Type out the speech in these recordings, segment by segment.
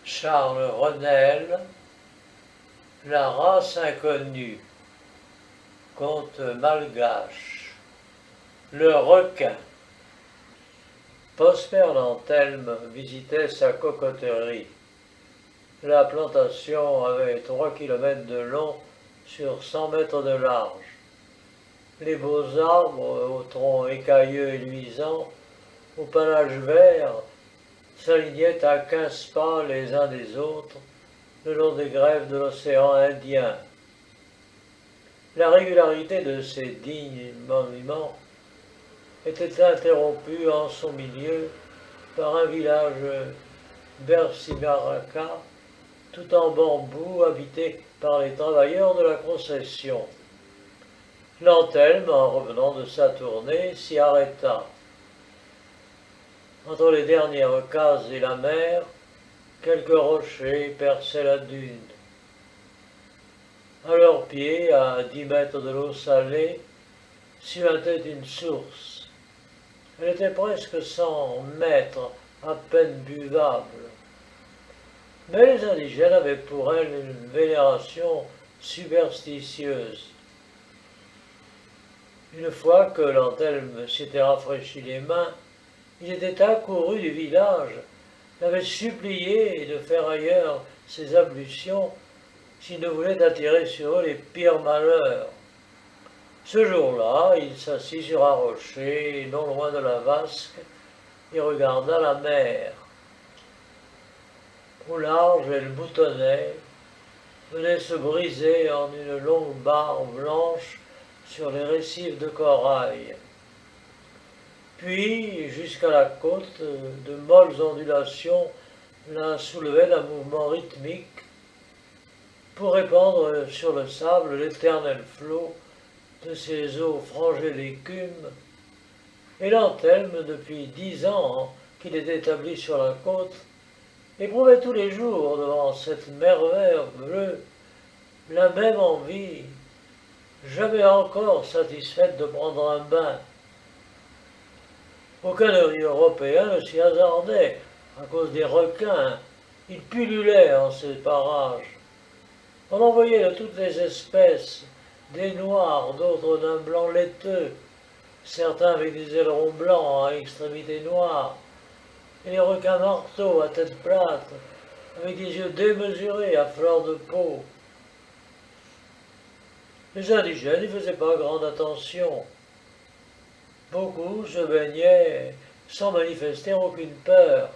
Charles Renel, La race inconnue, conte malgache. Le requin. Prosper Lantelme visitait sa cocoterie. La plantation avait 3 kilomètres de long sur 100 mètres de large. Les beaux arbres, aux troncs écailleux et luisants, au pelage vert, s'alignaient à 15 pas les uns des autres le long des grèves de l'océan Indien. La régularité de ces dignes monuments était interrompue en son milieu par un village Bersimaraka, tout en bambou, habité par les travailleurs de la concession. Lantelme, en revenant de sa tournée, s'y arrêta. Entre les dernières cases et la mer, quelques rochers perçaient la dune. À leurs pieds, à 10 mètres de l'eau salée, suintait une source. Elle était presque 100 mètres, à peine buvable. Mais les indigènes avaient pour elle une vénération superstitieuse. Une fois que Lantelme s'était rafraîchi les mains, il était accouru du village, l'avait supplié de faire ailleurs ses ablutions s'il ne voulait attirer sur eux les pires malheurs. Ce jour-là, il s'assit sur un rocher, non loin de la vasque, et regarda la mer. Au large, elle boutonnait, venait se briser en une longue barre blanche sur les récifs de corail. Puis, jusqu'à la côte, de molles ondulations la soulevaient d'un mouvement rythmique pour répandre sur le sable l'éternel flot de ses eaux frangées d'écume. Et Lantelme, depuis 10 ans qu'il est établi sur la côte, éprouvait tous les jours devant cette merveille bleue la même envie, jamais encore satisfaite de prendre un bain. Aucun œil européen ne s'y hasardait à cause des requins. Ils pullulaient en ces parages. On en voyait de toutes les espèces, des noirs, d'autres d'un blanc laiteux, certains avec des ailerons blancs à extrémités noires, et les requins marteaux à tête plate, avec des yeux démesurés à fleur de peau. Les indigènes n'y faisaient pas grande attention. Beaucoup se baignaient sans manifester aucune peur.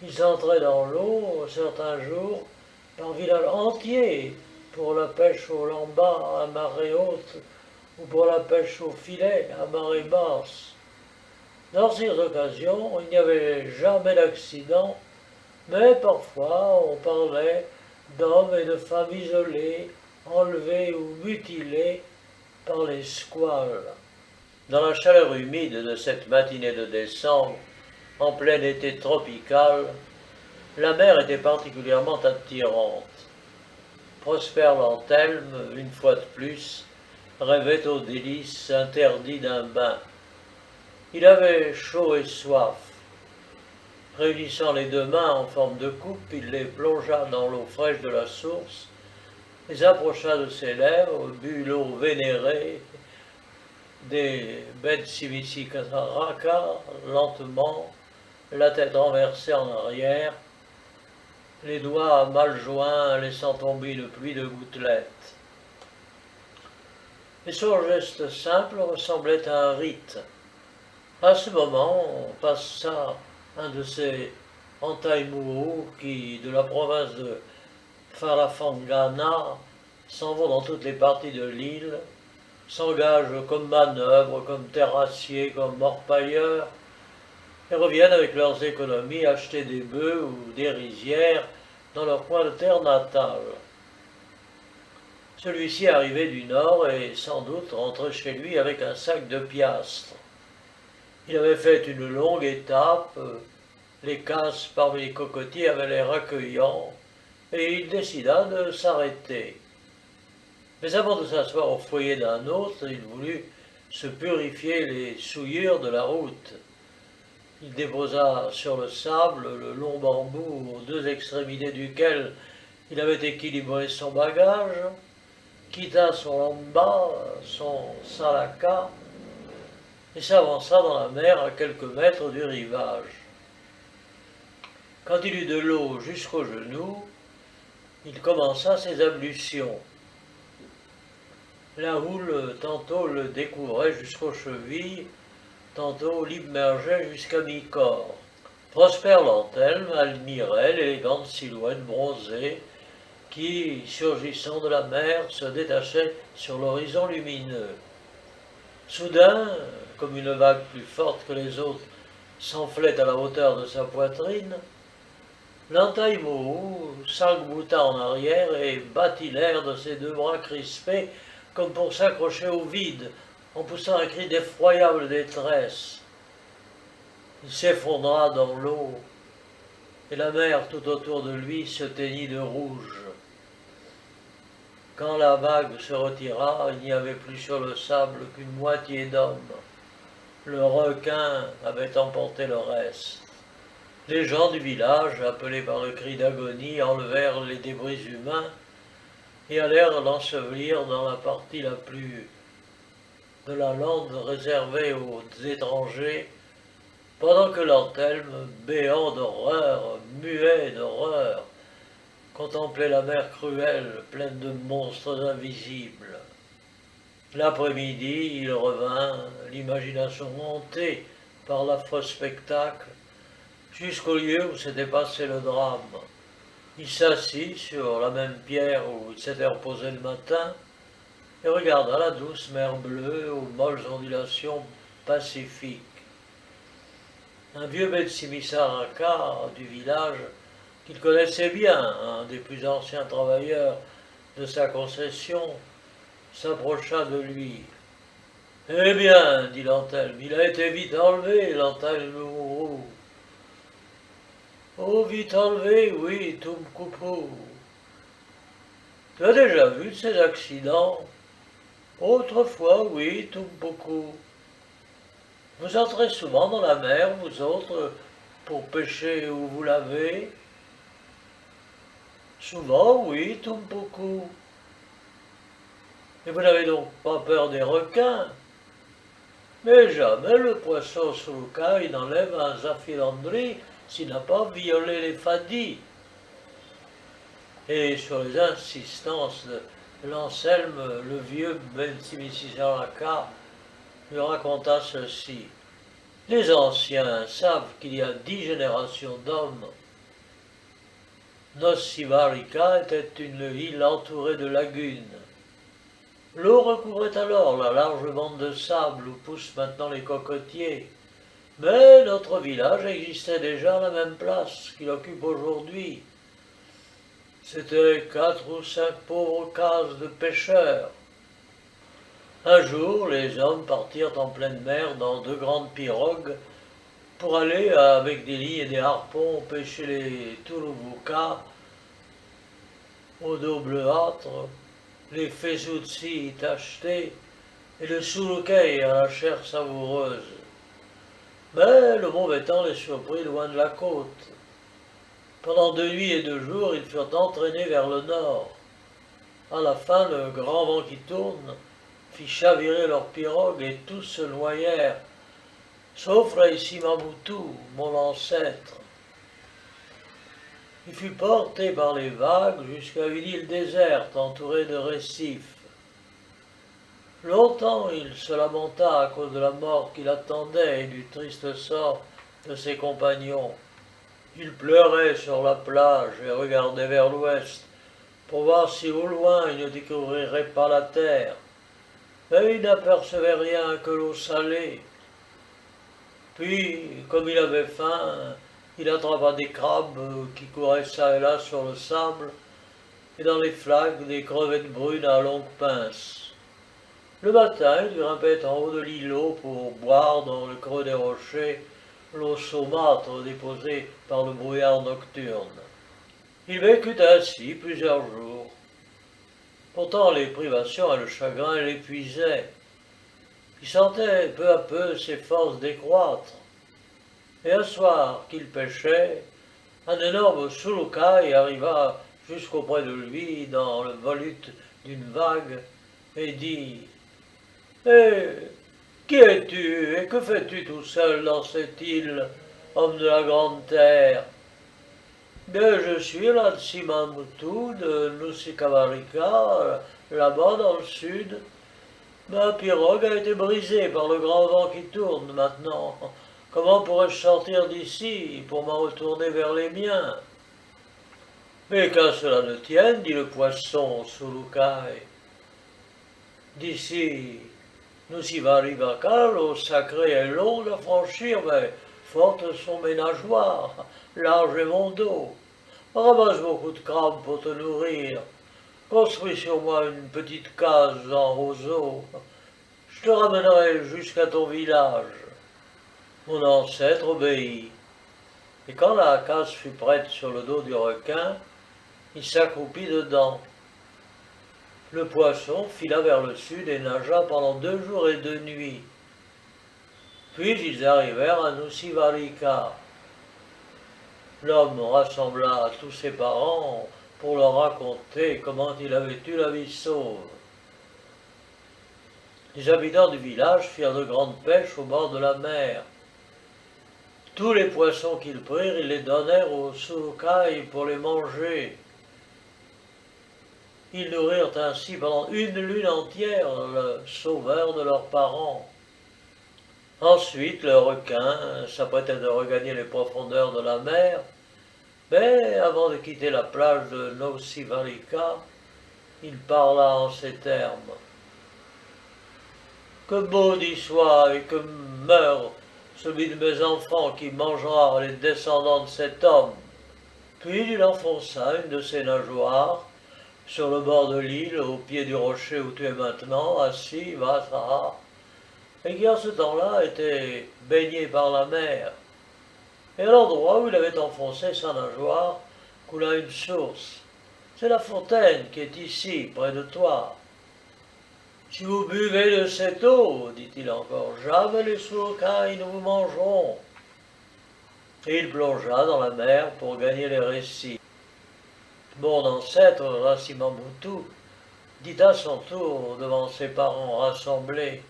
Ils entraient dans l'eau certains jours par village entier pour la pêche au lambat à marée haute ou pour la pêche au filet à marée basse. Dans ces occasions, il n'y avait jamais d'accident, mais parfois on parlait d'hommes et de femmes isolés, enlevés ou mutilés par les squales. Dans la chaleur humide de cette matinée de décembre, en plein été tropical, la mer était particulièrement attirante. Prosper Lantelme, une fois de plus, rêvait aux délices interdits d'un bain. Il avait chaud et soif. Réunissant les 2 mains en forme de coupe, il les plongea dans l'eau fraîche de la source, les approcha de ses lèvres, but l'eau vénérée des Betsimissi-Raka lentement, la tête renversée en arrière, les doigts mal joints laissant tomber une pluie de gouttelettes. Et son geste simple ressemblait à un rite. À ce moment, on passa un de ces entaïmourous qui, de la province de Farafangana, s'en vont dans toutes les parties de l'île, s'engagent comme manœuvres, comme terrassiers, comme orpailleurs, et reviennent avec leurs économies acheter des bœufs ou des rizières dans leur coin de terre natal. Celui-ci arrivait du nord et sans doute rentrait chez lui avec un sac de piastres. Il avait fait une longue étape, les casses parmi les cocotiers avaient l'air accueillants, et il décida de s'arrêter. Mais avant de s'asseoir au foyer d'un autre, il voulut se purifier les souillures de la route. Il déposa sur le sable le long bambou aux deux extrémités duquel il avait équilibré son bagage, quitta son lamba, son salaka, et s'avança dans la mer à quelques mètres du rivage. Quand il eut de l'eau jusqu'aux genoux, il commença ses ablutions. La houle tantôt le découvrait jusqu'aux chevilles, tantôt l'immergeait jusqu'à mi-corps. Prosper Lantelme admirait l'élégante silhouette bronzée qui, surgissant de la mer, se détachait sur l'horizon lumineux. Soudain, comme une vague plus forte que les autres s'enflait à la hauteur de sa poitrine, l'Antaïmourou s'arc-bouta en arrière et battit l'air de ses deux bras crispés comme pour s'accrocher au vide, en poussant un cri d'effroyable détresse. Il s'effondra dans l'eau, et la mer tout autour de lui se teignit de rouge. Quand la vague se retira, il n'y avait plus sur le sable qu'une moitié d'hommes. Le requin avait emporté le reste. Les gens du village, appelés par le cri d'agonie, enlevèrent les débris humains et allèrent l'ensevelir dans la partie la plus de la lande réservée aux étrangers, pendant que Lantelme, béant d'horreur, muet d'horreur, contemplait la mer cruelle, pleine de monstres invisibles. L'après-midi, il revint, l'imagination hantée par l'affreux spectacle, jusqu'au lieu où s'était passé le drame. Il s'assit sur la même pierre où il s'était reposé le matin et regarda la douce mer bleue aux molles ondulations pacifiques. Un vieux Betsimisaraka du village, qu'il connaissait bien, un des plus anciens travailleurs de sa concession, s'approcha de lui. « Eh bien, dit Lantelme, il a été vite enlevé, Lantelme. Oh, vite enlevé, oui, Tumkupu. Tu as déjà vu de ces accidents? Autrefois, oui, Tumpuku. Vous entrez souvent dans la mer, vous autres, pour pêcher où vous l'avez? Souvent, oui, Tumpuku. Et vous n'avez donc pas peur des requins? Mais jamais le poisson sous le caille n'enlève un zaphilandri s'il n'a pas violé les fadis. Et sur les insistances de l'Anselme, le vieux Bensimisaraka lui raconta ceci. Les anciens savent qu'il y a 10 générations d'hommes. Nosivarika était une île entourée de lagunes. L'eau recouvrait alors la large bande de sable où poussent maintenant les cocotiers. Mais notre village existait déjà à la même place qu'il occupe aujourd'hui. C'étaient 4 ou 5 pauvres cases de pêcheurs. Un jour, les hommes partirent en pleine mer dans 2 grandes pirogues pour aller, avec des lignes et des harpons, pêcher les turuvuka au dos bleuâtre, les fesutsi tachetés et le sulukei à la chair savoureuse. Mais le mauvais temps les surprit loin de la côte. Pendant 2 nuits et 2 jours, ils furent entraînés vers le nord. À la fin, le grand vent qui tourne fit chavirer leurs pirogues et tous se noyèrent, sauf Raisimabutu, mon ancêtre. Il fut porté par les vagues jusqu'à une île déserte entourée de récifs. Longtemps il se lamenta à cause de la mort qui l'attendait et du triste sort de ses compagnons. Il pleurait sur la plage et regardait vers l'ouest pour voir si au loin il ne découvrirait pas la terre. Mais il n'apercevait rien que l'eau salée. Puis, comme il avait faim, il attrapa des crabes qui couraient çà et là sur le sable et dans les flaques des crevettes brunes à longues pinces. Le matin, il grimpait en haut de l'îlot pour boire dans le creux des rochers l'eau saumâtre déposée par le brouillard nocturne. Il vécut ainsi plusieurs jours. Pourtant, les privations et le chagrin l'épuisaient. Il sentait peu à peu ses forces décroître. Et un soir qu'il pêchait, un énorme sulukai arriva jusqu'auprès de lui dans le volute d'une vague et dit « qui es-tu et que fais-tu tout seul dans cette île, homme de la grande terre ?»« Bien, je suis Latsimamutu de Nusikavarika, là-bas dans le sud. Ma pirogue a été brisée par le grand vent qui tourne maintenant. Comment pourrais-je sortir d'ici pour m'en retourner vers les miens ?»« Mais qu'à cela ne tienne, dit le poisson Sulukai. D'ici, Nusivarivaka, l'eau sacrée est longue à franchir, mais fortes sont mes nageoires, large est mon dos. Ramasse beaucoup de crabes pour te nourrir. Construis sur moi une petite case en roseau. Je te ramènerai jusqu'à ton village. » Mon ancêtre obéit. Et quand la case fut prête sur le dos du requin, il s'accroupit dedans. Le poisson fila vers le sud et nagea pendant 2 jours et 2 nuits. Puis ils arrivèrent à Nusivarika. L'homme rassembla tous ses parents pour leur raconter comment il avait eu la vie sauve. Les habitants du village firent de grandes pêches au bord de la mer. Tous les poissons qu'ils prirent, ils les donnèrent aux Sulukai pour les manger. Ils nourrirent ainsi pendant 1 lune entière le sauveur de leurs parents. Ensuite, le requin s'apprêtait à regagner les profondeurs de la mer, mais avant de quitter la plage de Nusivarika, il parla en ces termes. « Que maudit soit et que meure celui de mes enfants qui mangera les descendants de cet homme. » Puis il enfonça une de ses nageoires sur le bord de l'île, au pied du rocher où tu es maintenant, assis, Vasaha, et qui en ce temps-là était baigné par la mer. Et à l'endroit où il avait enfoncé sa nageoire coula une source. C'est la fontaine qui est ici, près de toi. Si vous buvez de cette eau, dit-il encore, jamais les Sulukai ne vous mangeront. Et il plongea dans la mer pour gagner les récifs. Mon ancêtre, Latsimamutu, dit à son tour devant ses parents rassemblés.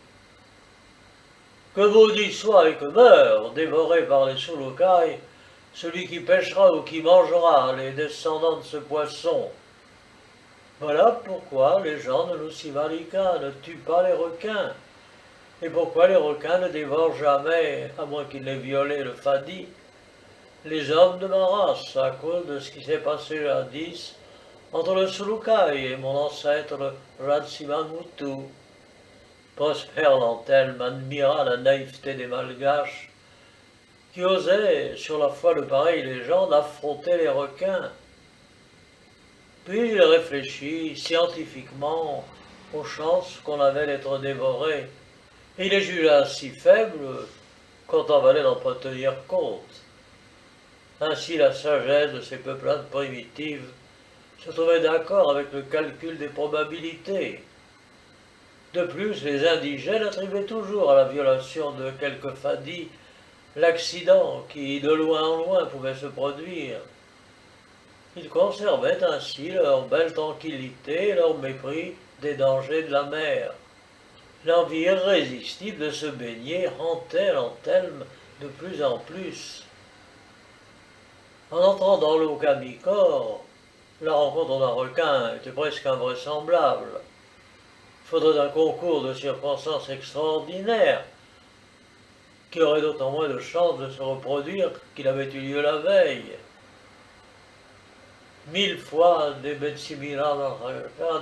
Que maudit soit et que meure, dévoré par les Sulukai, celui qui pêchera ou qui mangera les descendants de ce poisson. Voilà pourquoi les gens de Nusivarika ne tuent pas les requins, et pourquoi les requins ne dévorent jamais, à moins qu'ils n'aient violé le Fadi, les hommes de ma race, à cause de ce qui s'est passé jadis entre le Sulukai et mon ancêtre Latsimamutu. Prosper Lantelme admira la naïveté des Malgaches, qui osaient, sur la foi de pareilles légendes, affronter les requins. Puis il réfléchit scientifiquement aux chances qu'on avait d'être dévoré, et il les jugea si faibles qu'on en valait d'en pas tenir compte. Ainsi la sagesse de ces peuplades primitives se trouvait d'accord avec le calcul des probabilités. De plus, les indigènes attribuaient toujours à la violation de quelques fadis l'accident qui, de loin en loin, pouvait se produire. Ils conservaient ainsi leur belle tranquillité et leur mépris des dangers de la mer. L'envie irrésistible de se baigner hantait Lantelme de plus en plus. En entrant dans l'eau Kamikor, la rencontre d'un requin était presque invraisemblable. Il faudrait un concours de circonstances extraordinaires qui aurait d'autant moins de chances de se reproduire qu'il avait eu lieu la veille. 1000 fois des Betsimira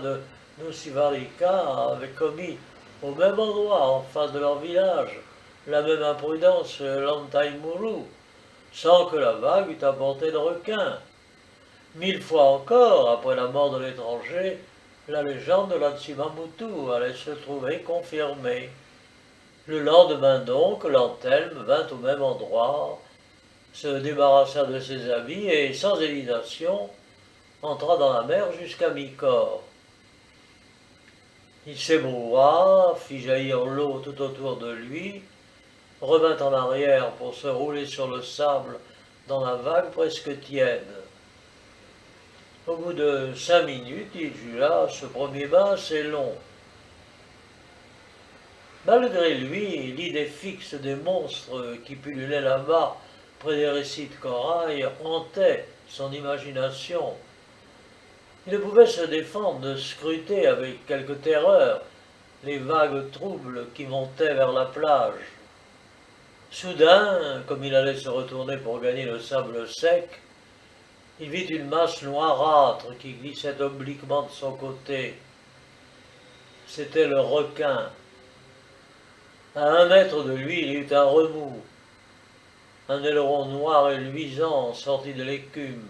de Nusivarika avaient commis au même endroit, en face de leur village, la même imprudence Lantaimuru, sans que la vague eût apporté de requin. 1000 fois encore, après la mort de l'étranger, la légende de Latsimamutu allait se trouver confirmée. Le lendemain donc, Lantelme vint au même endroit, se débarrassa de ses habits et, sans hésitation, entra dans la mer jusqu'à mi-corps. Il s'ébroua, fit jaillir l'eau tout autour de lui, revint en arrière pour se rouler sur le sable dans la vague presque tiède. Au bout de 5 minutes, il jugea ce premier bain assez long. Malgré lui, l'idée fixe des monstres qui pullulaient là-bas, près des récits de corail, hantait son imagination. Il ne pouvait se défendre de scruter avec quelque terreur les vagues troubles qui montaient vers la plage. Soudain, comme il allait se retourner pour gagner le sable sec, il vit une masse noirâtre qui glissait obliquement de son côté. C'était le requin. À 1 mètre de lui, il eut un remous. Un aileron noir et luisant sortit de l'écume.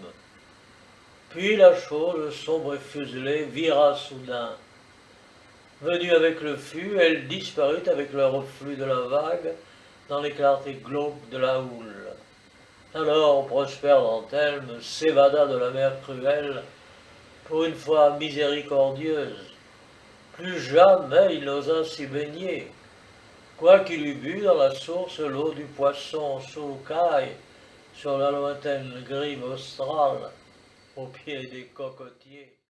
Puis la chose, sombre et fuselée, vira soudain. Venue avec le flux, elle disparut avec le reflux de la vague dans les clartés glauques de la houle. Alors Prosper d'Antelme s'évada de la mer cruelle, pour une fois miséricordieuse. Plus jamais il n'osa s'y baigner, quoiqu'il eût bu dans la source l'eau du poisson Soukai sur la lointaine grime australe, au pied des cocotiers.